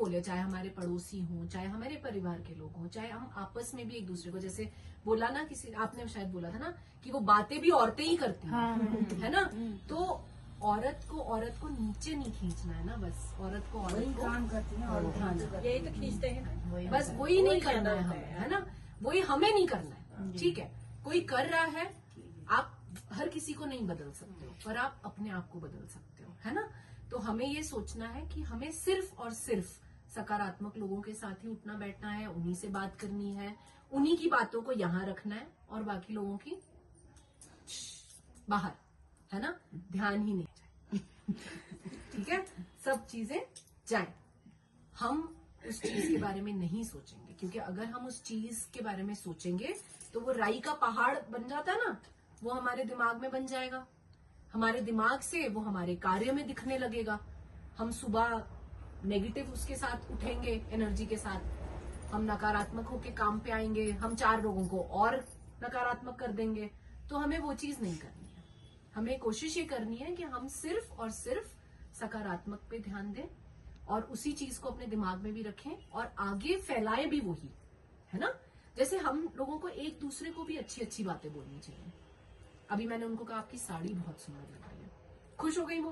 बोले, चाहे हमारे पड़ोसी हों, चाहे हमारे परिवार के लोग हों, चाहे हम आपस में भी एक दूसरे को, जैसे बोला ना किसी आपने शायद बोला था ना कि वो बातें भी औरतें ही करती हैं, है ना। तो औरत को नीचे नहीं खींचना है ना, बस औरत को काम करती है और यही तो खींचते हैं, बस वही नहीं करना है हमें, है ना, वही हमें नहीं करना है। ठीक है, कोई कर रहा है, आप हर किसी को नहीं बदल सकते हो, पर आप अपने आप को बदल सकते हो, है ना। तो हमें ये सोचना है कि हमें सिर्फ और सिर्फ सकारात्मक लोगों के साथ ही उठना बैठना है, उन्हीं से बात करनी है, उन्हीं की बातों को यहाँ रखना है और बाकी लोगों की बाहर, है ना, ध्यान ही नहीं जाए। ठीक है, सब चीजें जाए, हम उस चीज के बारे में नहीं सोचेंगे, क्योंकि अगर हम उस चीज के बारे में सोचेंगे तो वो राई का पहाड़ बन जाता है ना, वो हमारे दिमाग में बन जाएगा, हमारे दिमाग से वो हमारे कार्य में दिखने लगेगा। हम सुबह नेगेटिव उसके साथ उठेंगे, एनर्जी के साथ, हम नकारात्मक होके काम पे आएंगे, हम 4 लोगों को और नकारात्मक कर देंगे। तो हमें वो चीज नहीं करनी है, हमें कोशिश ये करनी है कि हम सिर्फ और सिर्फ सकारात्मक पे ध्यान दें और उसी चीज को अपने दिमाग में भी रखें और आगे फैलाएं भी वही, है ना। जैसे हम लोगों को एक दूसरे को भी अच्छी अच्छी बातें बोलनी चाहिए। अभी मैंने उनको कहा आपकी साड़ी बहुत सुंदर लग रही है, खुश हो गई, वो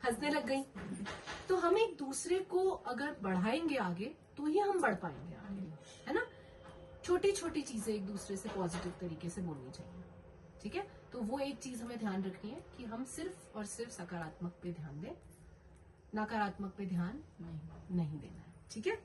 हंसने लग गई। तो हम एक दूसरे को अगर बढ़ाएंगे आगे तो ही हम बढ़ पाएंगे आगे, है ना। छोटी छोटी चीजें एक दूसरे से पॉजिटिव तरीके से बोलनी चाहिए। ठीक है, तो वो एक चीज हमें ध्यान रखनी है कि हम सिर्फ और सिर्फ सकारात्मक पे ध्यान दें, नकारात्मक पे ध्यान नहीं देना है। ठीक है।